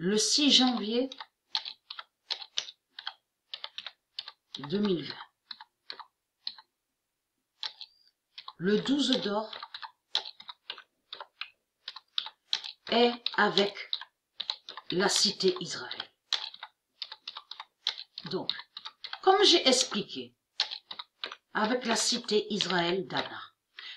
le 6 janvier 2020. Le 12 d'or est avec la cité Israël. Donc, comme j'ai expliqué, avec la cité Israël d'Anna.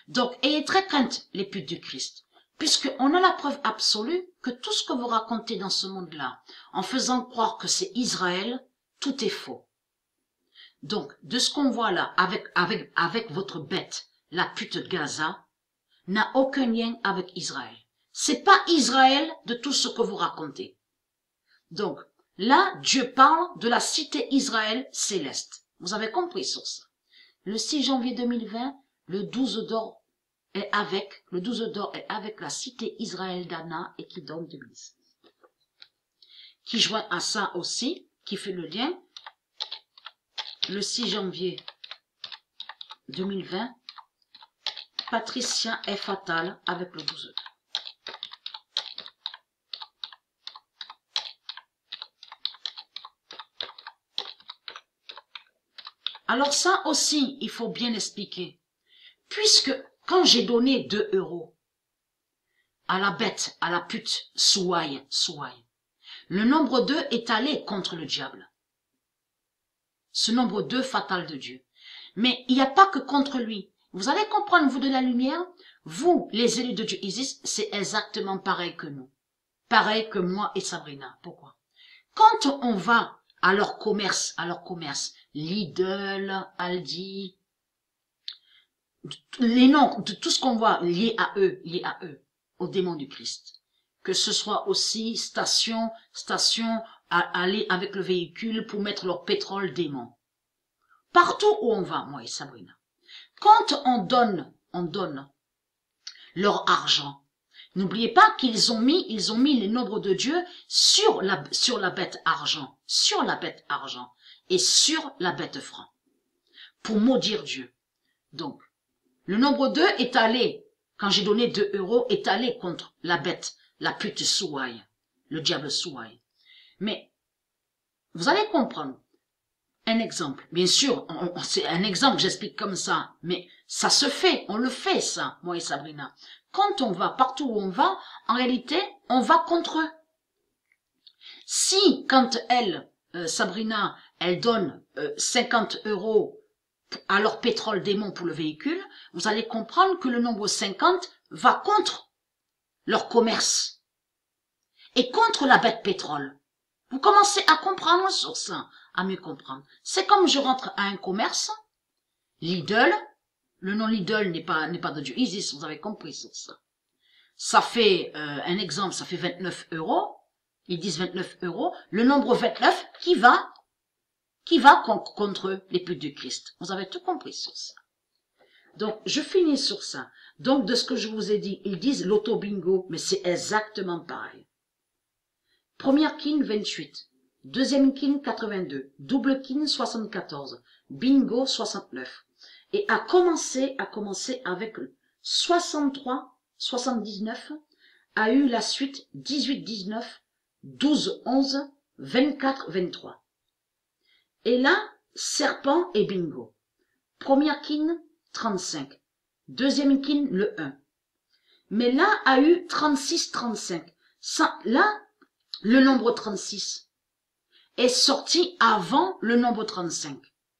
Donc, ayez très crainte les putes du Christ, puisqu'on a la preuve absolue que tout ce que vous racontez dans ce monde-là, en faisant croire que c'est Israël, tout est faux. Donc, de ce qu'on voit là, avec votre bête, la pute de Gaza, n'a aucun lien avec Israël. C'est pas Israël de tout ce que vous racontez. Donc, là, Dieu parle de la cité Israël céleste. Vous avez compris sur ça. Le 6 janvier 2020, le 12 d'or est avec la cité Israël d'Anna et qui donne 2016. Qui joint à ça aussi, qui fait le lien, le 6 janvier 2020, Patricien est fatal avec le 12 d'or. Alors ça aussi, il faut bien expliquer. Puisque quand j'ai donné 2 € à la bête, à la pute, Souaï, le nombre 2 est allé contre le diable. Ce nombre 2 fatal de Dieu. Mais il n'y a pas que contre lui. Vous allez comprendre, vous de la lumière, vous, les élus de Dieu Isis, c'est exactement pareil que nous. Pareil que moi et Sabrina. Pourquoi? Quand on va à leur commerce, Lidl, Aldi, les noms de tout ce qu'on voit lié à eux, au démon du Christ. Que ce soit aussi station à aller avec le véhicule pour mettre leur pétrole démon. Partout où on va, moi et Sabrina. Quand on donne leur argent, n'oubliez pas qu'ils ont mis les nombres de Dieu sur la bête argent, et sur la bête franc, pour maudire Dieu. Donc, le nombre 2 est allé, quand j'ai donné 2 €, est allé contre la bête, la pute Souaï, le diable Souaï. Mais, vous allez comprendre. Un exemple, bien sûr, c'est un exemple, j'explique comme ça, mais ça se fait, on le fait ça, moi et Sabrina. Quand on va, partout où on va, en réalité, on va contre eux. Si, quand elle, Sabrina, elle donne 50 € à leur pétrole démon pour le véhicule, vous allez comprendre que le nombre 50 va contre leur commerce et contre la bête pétrole. Vous commencez à comprendre sur ça, à mieux comprendre. C'est comme je rentre à un commerce, Lidl, le nom Lidl n'est pas de Dieu Isis, vous avez compris sur ça. Ça fait, un exemple, ça fait 29 €, ils disent 29 €, le nombre 29 qui va contre les putes du Christ. Vous avez tout compris sur ça. Donc, je finis sur ça. Donc, de ce que je vous ai dit, ils disent l'auto-bingo, mais c'est exactement pareil. Première kin 28, deuxième kin 82, double kin 74, bingo 69. Et à commencer avec 63, 79, a eu la suite 18, 19, 12, 11, 24, 23. Et là, serpent et bingo. Première kin, 35. Deuxième kin, le 1. Mais là, a eu 36, 35. Ça, là, le nombre 36 est sorti avant le nombre 35.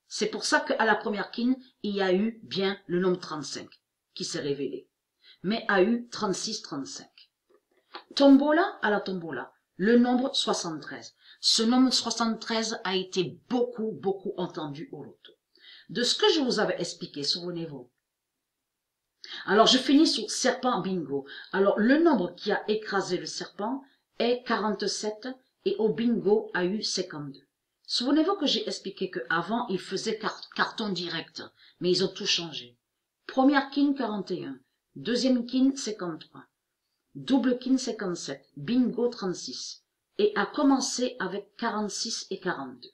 C'est pour ça qu'à la première kin, il y a eu bien le nombre 35 qui s'est révélé. Mais a eu 36, 35. Tombola à la tombola, le nombre 73. Ce nombre 73 a été beaucoup entendu au loto. De ce que je vous avais expliqué, souvenez-vous. Alors, je finis sur serpent bingo. Alors, le nombre qui a écrasé le serpent est 47 et au bingo a eu 52. Souvenez-vous que j'ai expliqué qu'avant, ils faisaient carton direct, mais ils ont tout changé. Première kin 41, deuxième kin 53, double kin 57, bingo 36, et a commencé avec 46 et 42.